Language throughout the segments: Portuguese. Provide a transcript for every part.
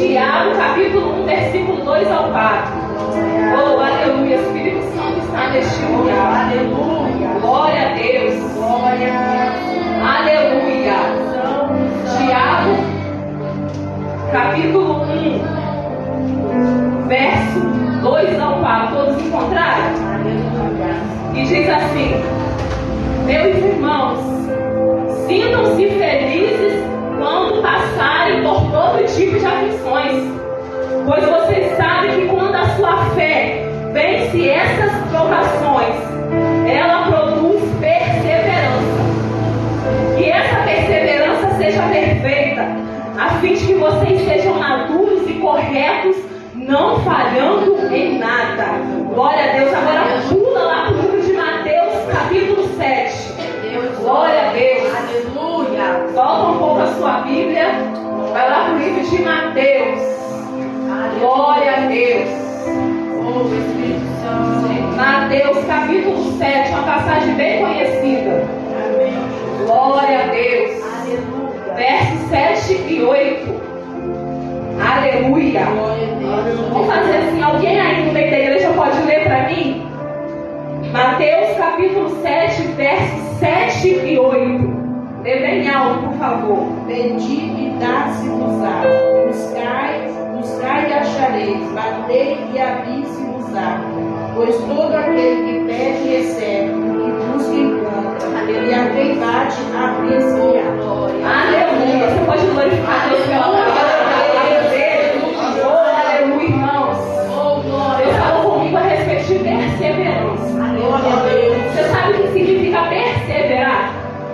Tiago, capítulo 1, versículo 2 ao 4. Oh, aleluia, o Espírito Santo está neste lugar. Aleluia. Glória a Deus. Glória. Aleluia. Tiago, capítulo 1, verso 2 ao 4. Todos encontraram? Aleluia. E diz assim: meus irmãos, sintam-se felizes quando passarem por todo tipo de aflições, pois vocês sabem que quando a sua fé vence essas provações, ela produz perseverança. Que essa perseverança seja perfeita, a fim de que vocês sejam maduros e corretos, não falhando em nada. Glória a Deus. Agora pula lá para o livro de Mateus, capítulo 7. Glória a Deus. Aleluia. Solta um pouco a sua Bíblia. Vai lá para o livro de Mateus. Glória a Deus. Oh, Espírito Santo. Mateus, capítulo 7. Uma passagem bem conhecida. Amém. Glória a Deus. Aleluia. Versos 7 e 8. Aleluia. Vamos fazer assim. Alguém aí no meio da igreja pode ler para mim? Mateus capítulo 7, versos 7 e 8. Lê bem alto, por favor. Pedi e dá-se-vos-á. Buscai e achareis. Batei e abri-se-vos-á. Pois todo aquele que pede recebe, o que busca encontra. E a quem bate, abri-se-lhe-á. Aleluia. Você pode glorificar Deus pela palavra dele. Oh, aleluia, irmãos. Deus falou comigo a respeito de perseverança. Você sabe o que significa perseverar?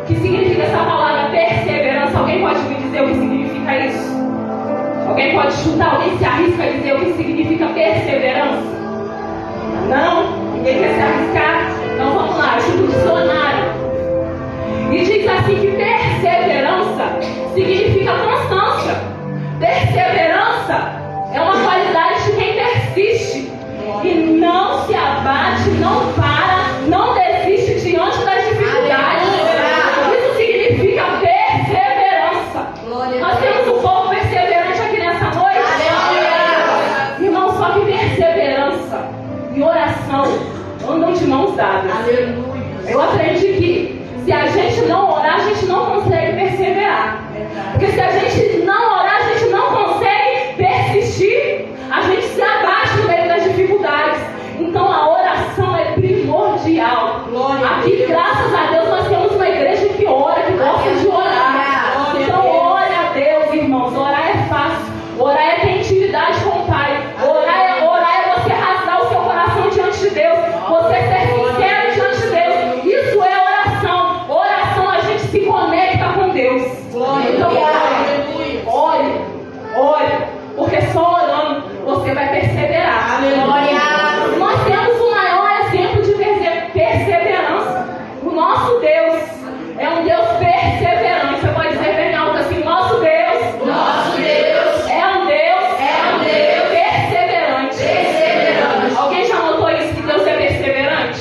O que significa essa palavra perseverança? Alguém pode me dizer o que significa isso? Alguém pode chutar? Alguém se arrisca a dizer o que significa perseverança? Não? Ninguém quer se arriscar? Então vamos lá, ajuda o dicionário. E diz assim que perseverança significa constância. Perseverança é uma qualidade de quem persiste e não se abate, não para, não desiste diante das dificuldades. Isso significa perseverança. Nós temos um povo perseverante aqui nessa noite. Irmão, só que perseverança e oração andam de mãos dadas. Eu aprendi que se a gente não orar, a gente não consegue perseverar. Porque se a gente não orar, a gente não consegue persistir. A gente se abate no meio das dificuldades. Então a oração é primordial. Aqui, graças a Deus, nós temos uma igreja que ora, que gosta de orar. Então ore a Deus, irmãos. Orar é fácil. Orar é ter intimidade com o Pai. Orar é você rasgar o seu coração diante de Deus. Você ser sincero diante de Deus. Isso é oração. Oração, a gente se conecta com Deus. Então ore. Porque só orando você vai perseverar. Aleluia. Nós temos o maior exemplo de perseverança. O nosso Deus é um Deus perseverante. Você pode dizer bem alto assim: nosso Deus é um Deus perseverante. Alguém já notou isso, que Deus é perseverante?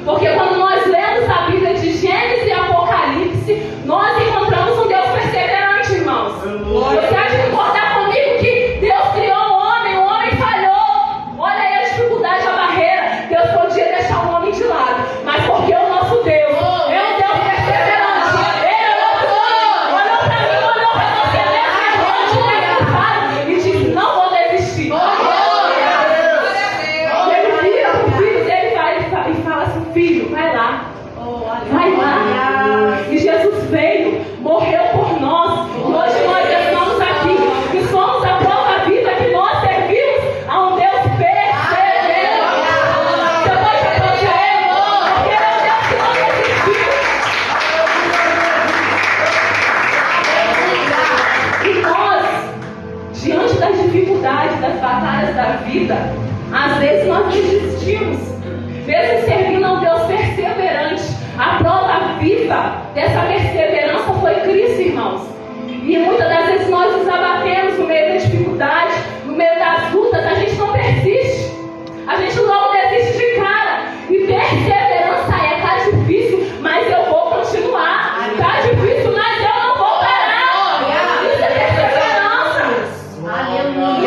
Porque quando nós lemos a Bíblia de Gênesis e Apocalipse, nós encontramos um Deus perseverante, irmãos. Você há de concordar comigo que Deus criou o homem falhou. Olha aí a dificuldade, a barreira. Deus podia deixar o homem de lado, mas porque o nosso Deus é um Deus perseverante. Ele olhou para mim, olhou para você, e disse: não vou desistir. Ele vira para o filho dele e fala assim: filho, vai lá. E Jesus veio, morreu por nós. Hoje nós estamos aqui e somos a prova viva que nós servimos a um Deus perseverante. Você pode aplaudir a Ele, porque Ele é um Deus que não desistiu. E nós, diante das dificuldades, das batalhas da vida, às vezes nós desistimos, mesmo servindo a um Deus perseverante. A prova viva dessa perseverança foi Cristo, irmãos. E muitas das vezes nós nos abatemos no meio da dificuldade, no meio das lutas. A gente não persiste, a gente logo desiste de cara. E perseverança tá difícil, mas eu vou continuar. Tá difícil, mas eu não vou parar. Isso é perseverança. Aleluia.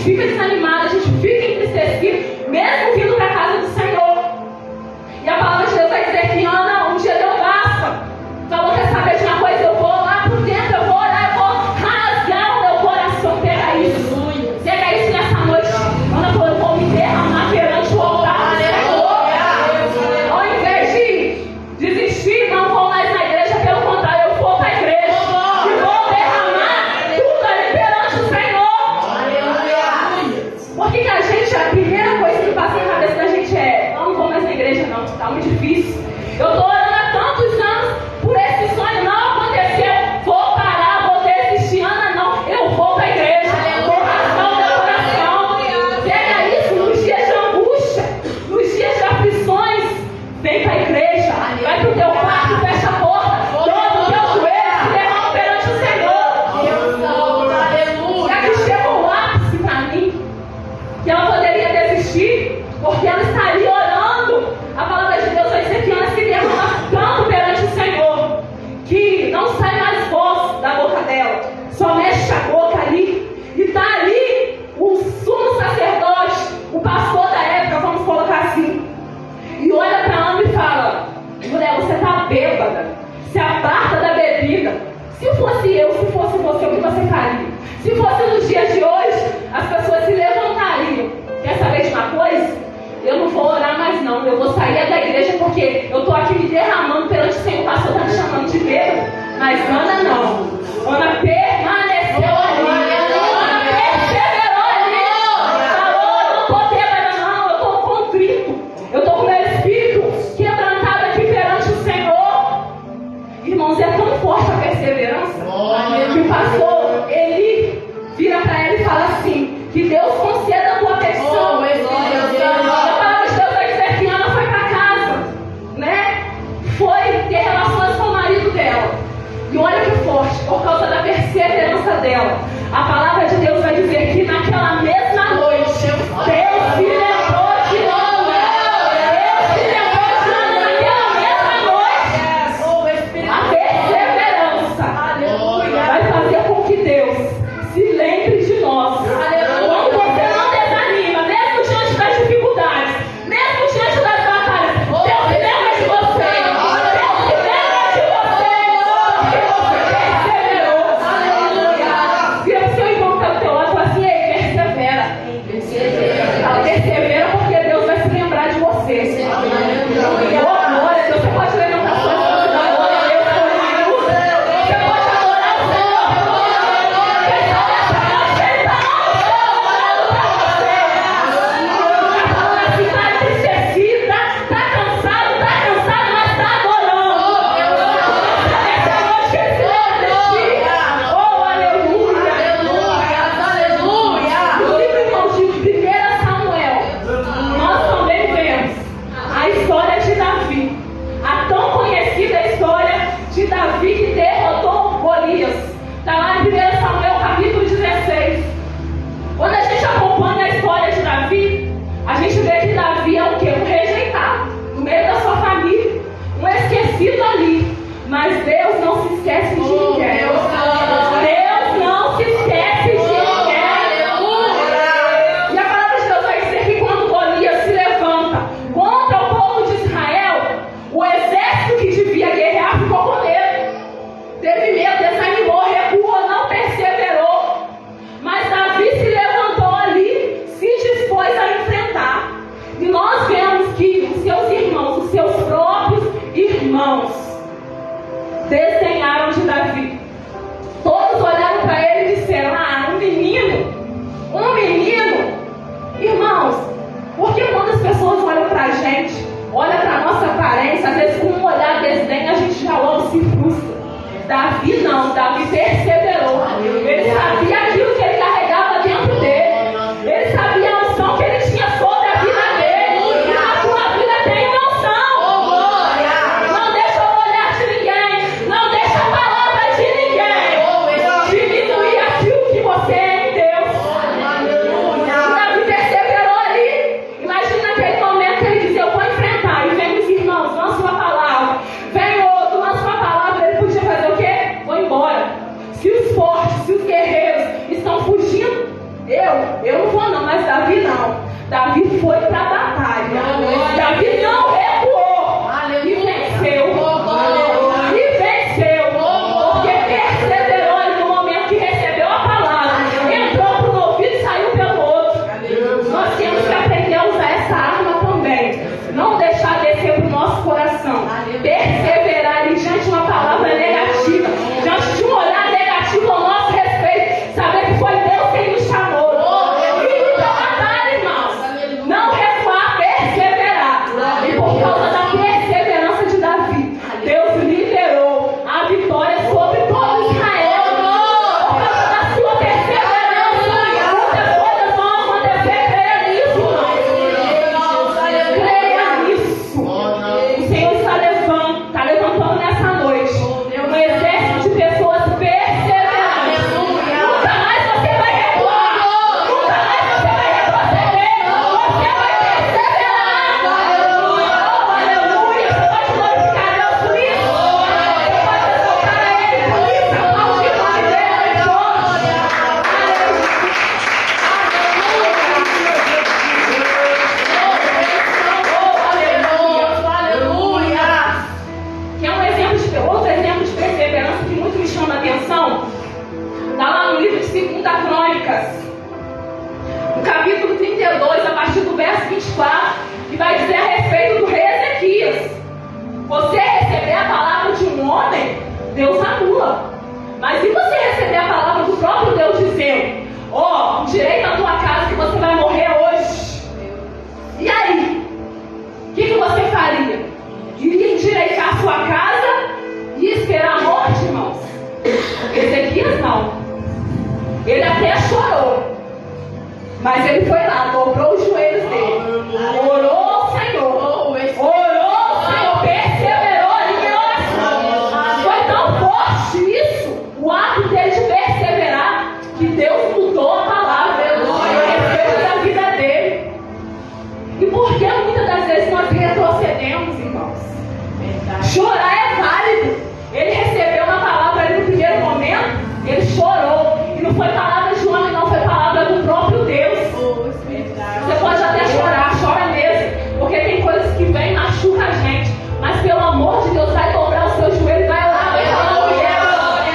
fica desanimado, a gente fica entristecido, mesmo vindo para a casa do Senhor. E a palavra de Deus vai dizer que Ana, um dia deu basta. Falou, quer saber de uma coisa? Eu vou lá por dentro, eu vou orar, eu vou rasgar o meu coração. Pega isso. Pega isso nessa noite. Ana falou, eu vou me derramar perante o altar do Senhor. Ao invés de desistir, não vou mais na igreja, pelo contrário, eu vou para a igreja. E vou derramar tudo ali perante o Senhor. Por que a gente, a primeira coisa que passa na cabeça da gente é, não vou mais na igreja não, está muito difícil. Eu estou orando há tantos anos por esse sonho, não aconteceu. Vou parar, vou desistir. Ana, não, eu vou para a igreja. Vou rasgar o meu coração. Pega isso nos dias de angústia, nos dias de aflições. Vem para a igreja, vai para o teu quarto, fecha a porta, dobra o teu joelho, se derrama perante o Senhor. E aqui chegou o ápice para mim, que ela poderia desistir, porque ela estaria orando. A palavra de Deus vai dizer que ela se derrama tanto perante o Senhor, que não sai mais voz da boca dela, só mexe a boca ali, e está ali o sumo sacerdote, o pastor da época, vamos colocar assim, e olha para Ana e fala, mulher, você está bêbada, se aparta da bebida. Se fosse eu, se fosse você, o que você faria? Se fosse nos dias de hoje, as pessoas se levantariam. Quer saber de uma coisa? Eu não vou orar mais não, eu vou sair da igreja porque eu estou aqui me derramando perante o Senhor. O pastor está me chamando de bêbado, mas Ana não. Ana permaneceu ali. Ana perseverou ali. Falou, eu não estou bêbada não, eu estou contrito. Eu estou com meu espírito quebrantado aqui perante o Senhor. Irmãos, é tão forte a perseverança que o pastor, ele vira para ela e fala assim, que Deus conceda a tua petição. A palavra de Deus vai dizer que Ana foi para casa, né? Foi ter relações com o marido dela. E olha que forte, por causa da perseverança dela. A palavra de Deus vai dizer que naquela mesma noite, Deus se lembrou de Ana. Deus se lembrou de Ana naquela mesma noite. A perseverança vai fazer com que Deus se lembre de nós. Quando você não desanima, mesmo diante das dificuldades, mesmo diante das batalhas, Deus se lembra de você. Deus se lembra de você. Porque você perseverou. Vira pro seu irmão que está do teu lado e fala assim, ei, persevera. Fala, persevera porque Deus vai se lembrar de você. Glória a Deus, você pode levantar suas mãos e dar glória a Deus por isso. Você pode adorar o Senhor. Quem sabe essa noite Ele está orando para você. Está falando assim, está entristecida, está cansado, mas está adorando. Essa noite Ele se lembra de ti. Oh, aleluia. No livro, irmãos, de 1 Samuel, nós também vemos a história de Davi, a tão conhecida história de Davi que derrotou Golias. Está lá em 1 Samuel capítulo 16. Quando a gente acompanha a história de Davi, a gente vê que Davi é o quê? Um rejeitado no meio da sua família, um esquecido ali. Mas Deus não se esquece de ninguém. Deus não se esquece de ninguém. E a palavra de Deus vai dizer que quando Golias se levanta contra o povo de Israel, o exército que devia guerrear ficou com medo. Teve medo, desanimou, recuou, não perseverou. Mas Davi se levantou ali, se dispôs a enfrentar. E nós vemos que os seus irmãos, os seus próprios irmãos, desdenharam de Davi. Todos olharam para ele e disseram, um menino. Irmãos, porque quando as pessoas olham para a gente, olham para a nossa aparência, às vezes com um olhar desdém, a gente já logo se frustra. Davi não, Davi perseverou. Ele sabia aquilo que ele carregava dentro dele. Ele sabia a unção que ele tinha sobre a vida dele. E a tua vida tem uma unção. Não deixa o olhar de ninguém. Não deixa a palavra de ninguém diminuir aquilo que você é em Deus. Davi perseverou ali. Imagina naquele momento que ele dizia, eu vou enfrentar. E vem os irmãos, lança uma palavra. Vem outro, lança uma palavra. Ele podia fazer o quê? Vou embora. Se o Eu não vou não, mas Davi não. Davi foi para a batalha. Davi não recuou. E venceu. E venceu. Porque perseverou ali no momento que recebeu a palavra. Entrou para um ouvido e saiu pelo outro. Nós temos que aprender a usar essa arma também. Não deixar descer para o nosso coração. Perseverar ali diante de uma palavra negativa. Diante de um olhar negativo ao nosso respeito. Saber que foi Deus quem nos chamou. Não recuar, perseverar. E por causa da perseverança de Davi, Deus liberou a vitória sobre todo Israel. Por causa da sua perseverança, muitas coisas vão acontecer. Creia nisso, irmão. Creia nisso. O Senhor está levantando nessa noite um exército de pessoas perseverantes. Nunca mais você vai recuar. Nunca mais você vai retroceder. Você vai perseverar. Aleluia. Você pode glorificar Deus por isso. Você pode exaltar a Ele por isso. Aplaudir o nome dele aleluia. Que é outro exemplo de perseverança que muito me chama a atenção. Está lá no livro de 2 Crônicas, no capítulo 32, a partir do verso 24, que vai dizer a respeito do rei Ezequias. Você receber a palavra de um homem, Deus anula. Mas se você receber a palavra do próprio Deus dizendo, direito à tua casa que você vai morrer hoje, e aí? O que você faria? Iria endireitar a sua casa e esperar a morte, irmãos? Ezequias não. Ele até chorou, mas ele foi lá, dobrou os joelhos dele, orou ao Senhor, perseverou ali em oração. Foi tão forte isso, o ato dele de perseverar, que Deus mudou a palavra a respeito da vida dele. E por que muitas das vezes nós retrocedemos, irmãos? Chorar é válido. Ele recebeu uma palavra ali no primeiro momento, ele chorou. E não foi palavra de homem, não, foi palavra do próprio Deus. Você pode até chorar, chora mesmo, porque tem coisas que vêm e machucam a gente. Mas pelo amor de Deus, vai dobrar o seu joelho, vai orar, vai falar com Deus.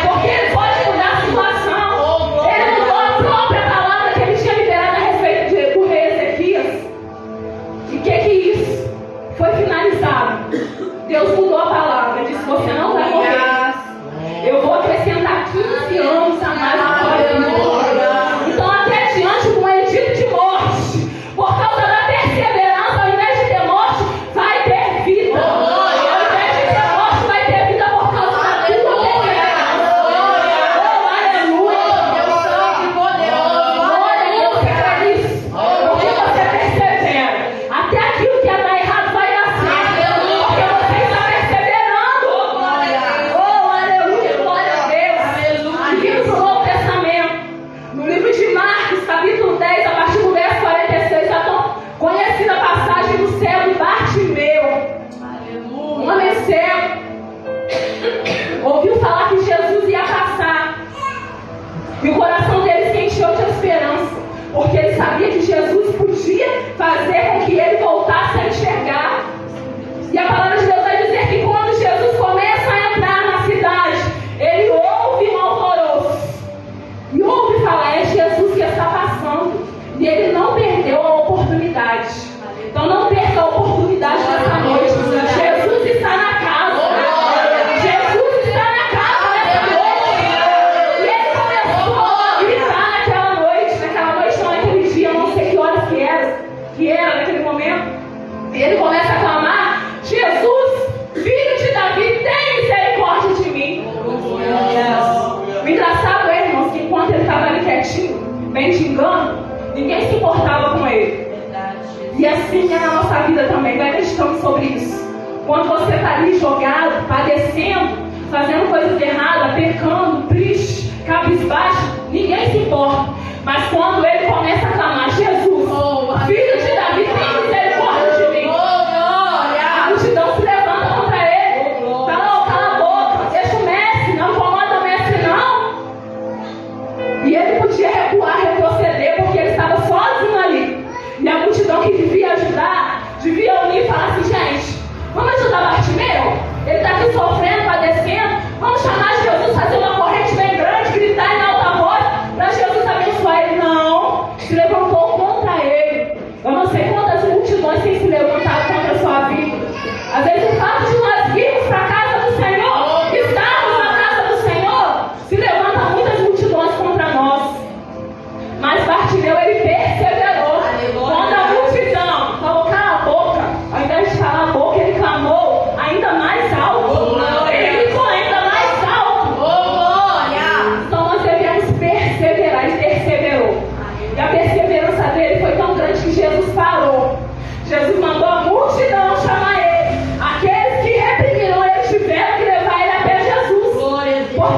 Porque Ele pode mudar a situação. Ele mudou a própria palavra que Ele tinha liberado a respeito do rei Ezequias. E o que é isso? Foi finalizado. Deus mudou a palavra, disse: você não vai morrer. Eu vou acrescentar 15 anos a mais na sua vida. Então, até diante de um edito de morte, por causa da perseverança, ao invés de ter morte, vai ter vida. Ao invés de ter morte, vai ter vida por causa da tua perseverança. Aleluia. Glória a Deus, que é isso. Porque você persevera. Até aquilo que ia dar errado vai dar certo. Porque você está perseverando. Aleluia, glória a Deus. Aqui no Novo Testamento, no livro de Marcos, capítulo 10, a partir do verso 46, a tão conhecida passagem do cego de Bartimeu. Um homem cego ouviu falar que Jesus ia passar, e o coração dele se encheu de esperança, porque ele sabia que Jesus podia fazer com que ele voltasse a enxergar. E a palavra de Deus vai dizer que quando Jesus começa a entrar na cidade, ele ouve um alvoroço e ouve falar: é Jesus que está passando. E ele não perdeu a oportunidade. Então não perca a oportunidade dessa noite. Jesus está na casa. Jesus está na casa nessa noite. E ele começou a gritar naquela noite não, naquele dia, eu não sei que horas que era naquele momento. E ele começa a clamar: Jesus, filho de Davi, tem misericórdia de mim. O engraçado é, irmãos, que enquanto ele estava ali quietinho, mendigando, ninguém se importava com ele. E assim é na nossa vida também. Vai meditando sobre isso. Quando você está ali jogado, padecendo, fazendo coisas erradas, pecando, triste, cabisbaixo, ninguém se importa. Mas quando ele começa a clamar: Jesus, filho de Davi, tem misericórdia de mim. A multidão se levanta contra ele. Fala: cala a boca, deixa o mestre, não incomoda o mestre não. E ele podia recuar, retroceder, porque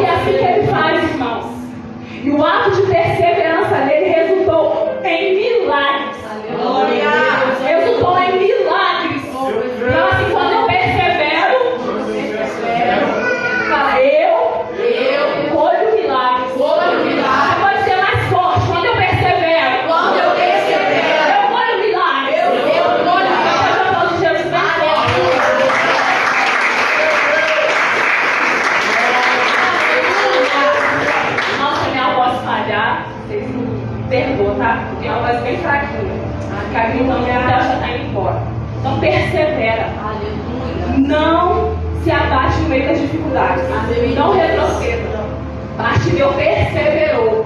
Porque é assim que ele faz, irmãos. E o ato de perseverança dele resultou em milagres. Resultou em milagres. Então, assim, quando eu persevero, fala, eu colho milagres. Você pode ser mais forte. Quando eu persevero, eu colho milagres. Eu colho Jesus bem forte. Nossa, minha voz falhar, vocês me perdoam, tá? Porque é uma voz bem fraquinha. A Camila dela já está indo embora. Então persevera. Não se abate no meio das dificuldades. Não retroceda. Bartimeu perseverou.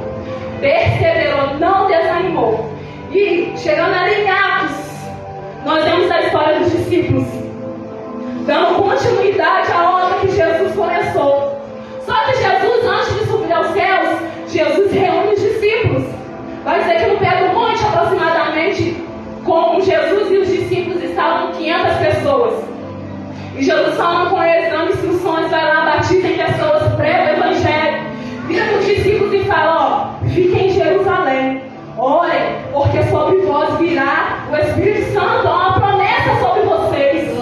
Perseverou, não desanimou. E chegando ali em Atos, nós vemos a história dos discípulos, dando continuidade à obra que Jesus começou. Só que Jesus, antes de subir aos céus, Jesus reúne os discípulos. Vai dizer que no pé do monte, aproximadamente, com Jesus e os discípulos estavam 500 pessoas. E Jesus falando com eles, dando instruções, vai lá, batizem pessoas, prega o evangelho. Vira para os discípulos e fala, ó, fiquem em Jerusalém. Orem, porque sobre vós virá o Espírito Santo, há uma promessa sobre vocês.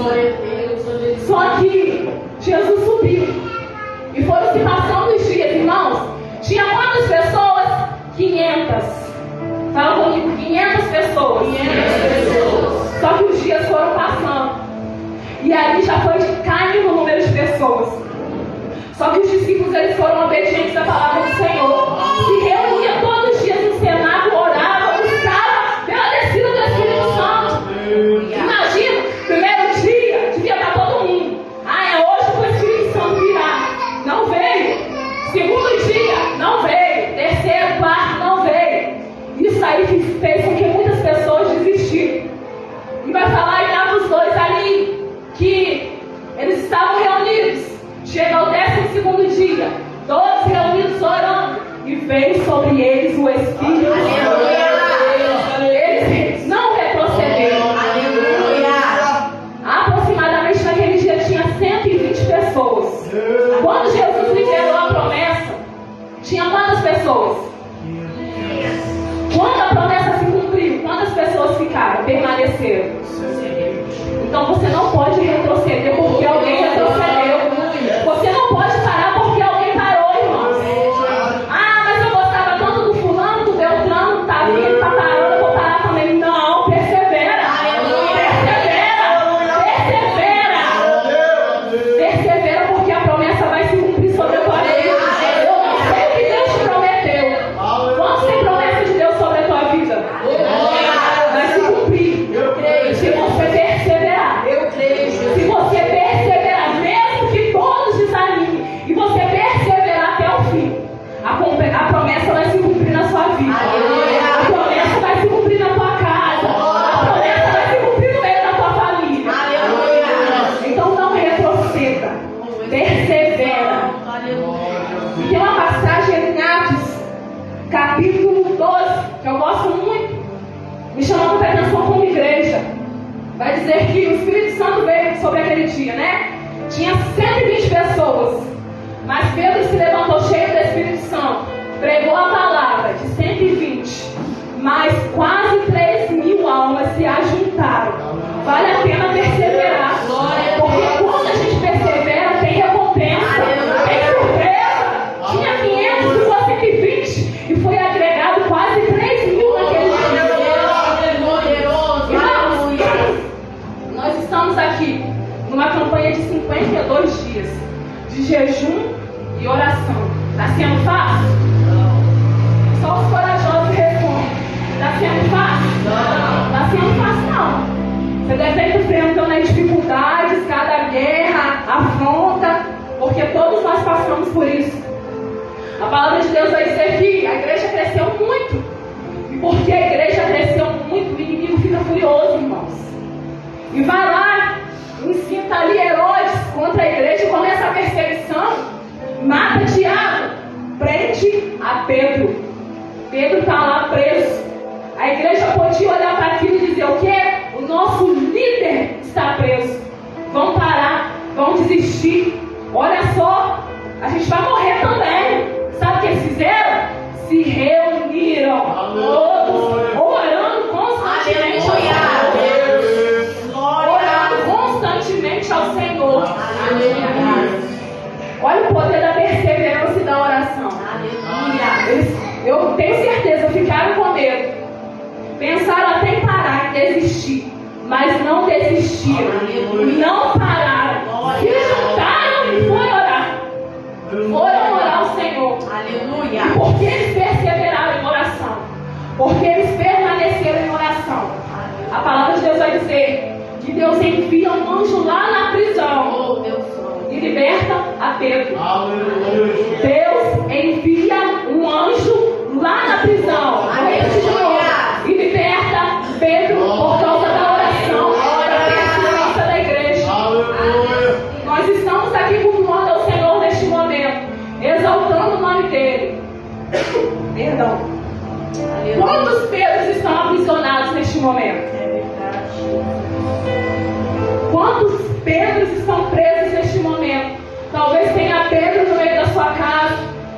Só que Jesus subiu. E foram se passando os dias, irmãos. Tinha quantas pessoas? 500. Fala comigo, 500 pessoas. 500 pessoas. Só que os dias foram passando. E ali já foi caindo o número de pessoas. Só que os discípulos, eles foram obedientes à palavra do Senhor. Se reuniam todos os dias no cenáculo, oravam, buscavam pela descida do Espírito Santo. Imagina, primeiro dia, devia estar todo mundo. Ah, é hoje que o Espírito Santo virá. Não veio. Segundo dia, não veio. Terceiro, quarto, não veio. Isso aí fez com que muitas pessoas desistiram. E vai falar em Atos 2 ali, que eles estavam reunidos. Chega ao 12º dia, todos reunidos orando, e veio sobre eles o Espírito Santo. Eles não retrocederam. Aproximadamente naquele dia tinha 120 pessoas. Quando Jesus liberou a promessa, tinha quantas pessoas? Quando a promessa se cumpriu, quantas pessoas ficaram? Permaneceram. Então você não pode retroceder porque alguém retrocedeu. Você não pode parar porque alguém parou, irmãos. Ah, mas eu gostava tanto do fulano, do Beltrano, tá vindo, tá parando, eu vou parar também. Não, persevera. Persevera porque a promessa vai se cumprir sobre a tua vida. Eu não sei o que Deus te prometeu. Quantos tem promessa de Deus sobre a tua vida? Vai se cumprir. Se você perseverar. Se você perseverar, mesmo que todos desanimem, e você perseverar até o fim, a promessa vai se cumprir na sua vida. A promessa vai se cumprir na tua casa. A promessa vai se cumprir no meio da tua família. Então não retroceda. Persevera. E tem uma passagem em Atos, capítulo 12, que eu gosto muito, me chamou muita atenção como igreja. Vai dizer que o Espírito Santo veio sobre aquele dia, né? Tinha 120 pessoas. Mas Pedro se levantou cheio do Espírito Santo, pregou a palavra de 120. Mas quase 3.000 almas se ajuntaram. Vale a pena perseverar. Porque quando a gente persevera, tem recompensa. Tem surpresa. Tinha 500, ficou 120. E foi agregado quase 3.000 naquele dia. Nós estamos aqui numa campanha de 52 dias de jejum e oração. Está sendo fácil? Não. Só os corajosos respondem. Está sendo fácil? Não. Está sendo fácil não. Você deve estar enfrentando as dificuldades, cada guerra, afronta, porque todos nós passamos por isso. A palavra de Deus vai dizer que a igreja cresceu muito. E porque a igreja cresceu muito, o inimigo fica furioso, irmãos. E vai lá, incita ali Herodes contra a igreja e começa a perseguição. Mata Tiago, prende a Pedro. Pedro está lá preso. A igreja podia olhar para aquilo e dizer o quê? O nosso líder está preso. Vão parar, vão desistir. Olha só A gente vai morrer também. Sabe o que eles fizeram? Se reuniram. Todos orando constantemente ao Senhor. Orando constantemente ao Senhor. Olha o poder da perseverança e da oração. Eu tenho certeza, ficaram com medo. Pensaram até em parar, em desistir. Mas não desistiram. Não pararam. Se juntaram e foram orar. Foram orar ao Senhor. Aleluia. E porque eles perseveraram em oração. Porque eles permaneceram em oração. A palavra de Deus vai dizer que Deus envia um anjo lá na prisão. E liberta a Pedro. Deus envia um anjo lá na prisão. E liberta Pedro por causa da oração, da perseverança da igreja. Nós estamos aqui cultuando ao Senhor neste momento, exaltando o nome dele. Perdão. Quantos Pedros estão aprisionados neste momento? Quantos Pedros estão presos neste momento? Talvez tenha Pedro no meio da sua casa,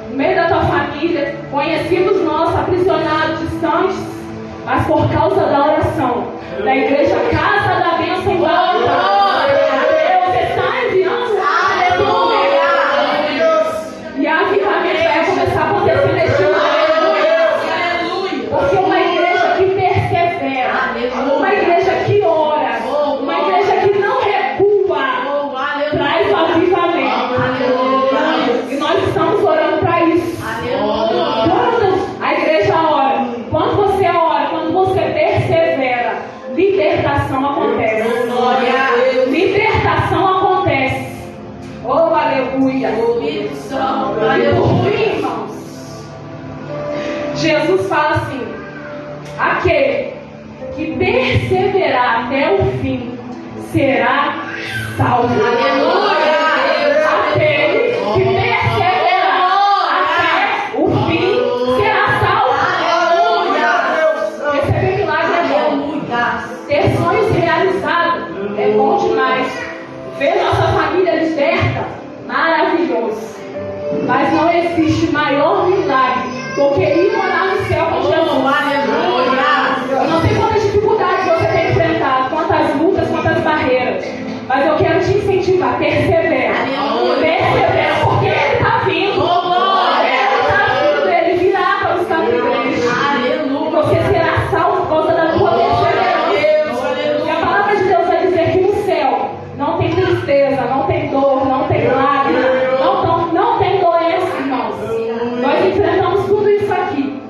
no meio da tua família, conhecidos nossos, aprisionados, distantes, mas por causa da oração, da igreja Casa da Bênção em Volta, Deus está enviando e a avivamento vai começar a acontecer neste momento. Porque uma igreja que persevera, uma igreja que ora, uma igreja que não recua, traz o avivamento. E nós estamos orando para isso. Quando a igreja ora, quando você ora, quando você persevera, libertação acontece. Libertação acontece. Oh, aleluia. Aleluia, irmãos. Jesus fala assim: aquele que perseverar até o fim será salvo. Aleluia. Aquele que perseverar até o fim será salvo. Aleluia. Receber milagre é bom. Ter sonhos realizados é bom demais. Ver nossa família liberta, maravilhoso. Mas não existe maior milagre do que ir morar no céu com Jesus. Eu não sei quantas dificuldades você tem enfrentado, quantas lutas, quantas barreiras. Mas eu quero te incentivar, persevera. Persevera, porque Ele está vindo. Ele está vindo, Ele virá para os campos de igreja. Você será salvo por causa da tua perseverança. E a palavra de Deus vai dizer que no céu não tem tristeza, não tem dor, não tem lágrima, não tem doença, irmãos. Nós enfrentamos tudo isso aqui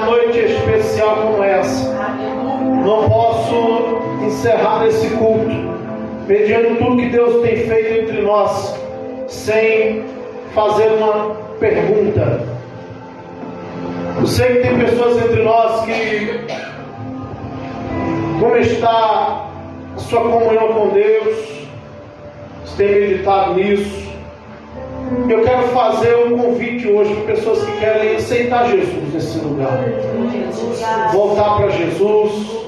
numa noite especial como essa, não posso encerrar esse culto mediante tudo que Deus tem feito entre nós, sem fazer uma pergunta. Eu sei que tem pessoas entre nós que, como está a sua comunhão com Deus, você tem meditado nisso. Eu quero fazer um convite hoje para pessoas que querem aceitar Jesus nesse lugar, voltar para Jesus,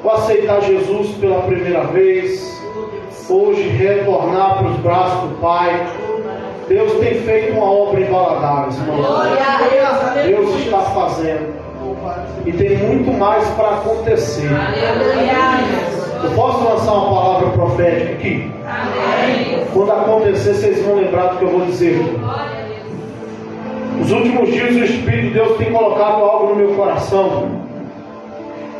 ou aceitar Jesus pela primeira vez, hoje retornar para os braços do Pai. Deus tem feito uma obra em Valadares, irmão. Deus está fazendo, e tem muito mais para acontecer. Eu posso lançar uma palavra profética aqui? Quando acontecer, vocês vão lembrar do que eu vou dizer. Nos últimos dias, o Espírito de Deus tem colocado algo no meu coração,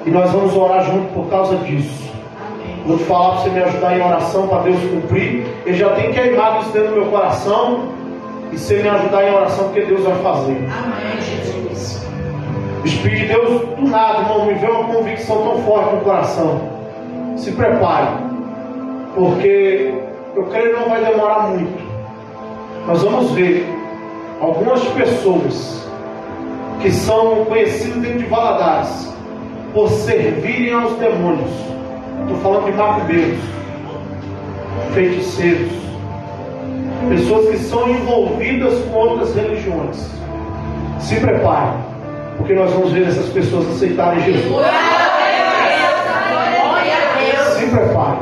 e nós vamos orar junto por causa disso. Vou te falar para você me ajudar em oração para Deus cumprir. Eu já tenho queimado isso dentro do meu coração, e você me ajudar em oração, porque Deus vai fazer. Amém, Jesus. O Espírito de Deus, do nada, irmão, me veio uma convicção tão forte no coração. Se prepare, porque eu creio que não vai demorar muito. Nós vamos ver algumas pessoas que são conhecidas dentro de Valadares por servirem aos demônios. Estou falando de macumbeiros, feiticeiros, pessoas que são envolvidas com outras religiões. Se prepare, porque nós vamos ver essas pessoas aceitarem Jesus. Se prepare.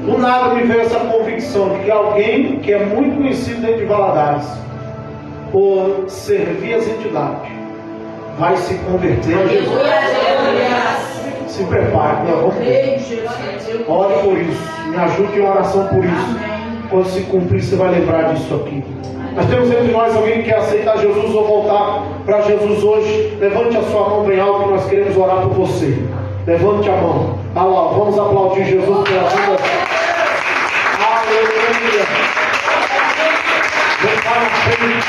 Do nada me veio essa convicção de que alguém que é muito conhecido dentro de Valadares por servir as entidades vai se converter a Jesus. Se prepare, nós vamos ver. Ore por isso, me ajude em oração por isso. Quando se cumprir, você vai lembrar disso aqui. Nós temos entre nós alguém que quer aceitar Jesus ou voltar para Jesus hoje. Levante a sua mão bem alto, que nós queremos orar por você. Levante a mão. Vamos aplaudir Jesus pela vida. Aleluia. Vem cá na frente.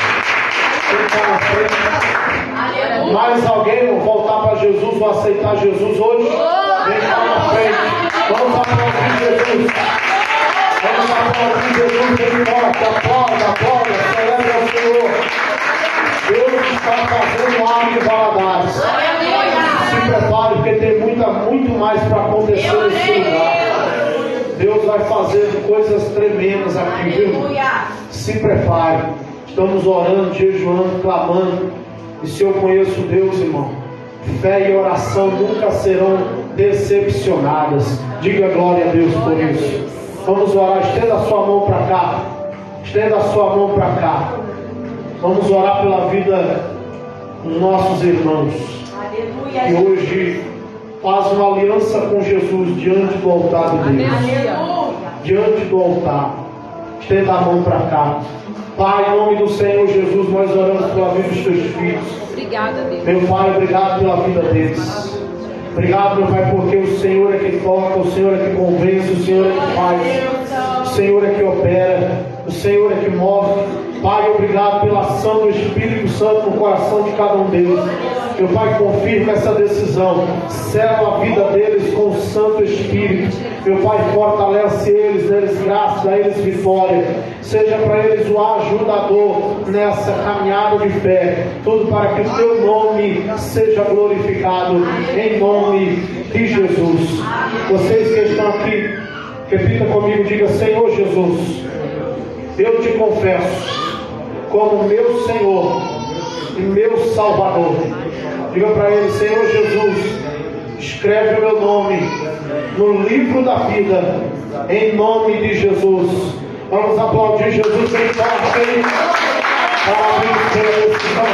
Vem cá na frente. Mais alguém vai voltar para Jesus ou aceitar Jesus hoje? Vem cá na frente. Vamos aplaudir Jesus. Vamos aplaudir Jesus bem forte. Aplauda, celebra ao Senhor. Deus está fazendo algo em Valadares. Se prepare, porque tem muito mais para acontecer nesse lugar. Deus vai fazer coisas tremendas aqui, viu? Se prepare. Estamos orando, jejuando, clamando. E se eu conheço Deus, irmão, fé e oração nunca serão decepcionadas. Diga glória a Deus por isso. Vamos orar. Estenda a sua mão para cá. Estenda a sua mão para cá. Vamos orar pela vida dos nossos irmãos que hoje faz uma aliança com Jesus diante do altar de Deus. Diante do altar. Estenda a mão para cá. Pai, em nome do Senhor Jesus, nós oramos pela vida dos teus filhos. Obrigada, Deus. Meu Pai, obrigado pela vida deles. Obrigado, meu Pai, porque o Senhor é que toca, o Senhor é que convence, o Senhor é que faz, o Senhor é que opera, o Senhor é que move. Pai, obrigado pela ação do Espírito Santo no coração de cada um deles. Meu Pai, confirma essa decisão, sela a vida deles com o Santo Espírito. Meu Pai, fortalece eles, dá-lhes graça, dá-lhes vitória. Seja para eles o ajudador nessa caminhada de fé. Tudo para que o teu nome seja glorificado, em nome de Jesus. Vocês que estão aqui, repita comigo, diga: Senhor Jesus, eu te confesso como meu Senhor e meu Salvador. Diga para ele: Senhor Jesus, escreve o meu nome no livro da vida, em nome de Jesus. Vamos aplaudir Jesus bem forte. Parabéns pela decisão.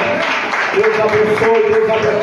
Deus abençoe, Deus abençoe.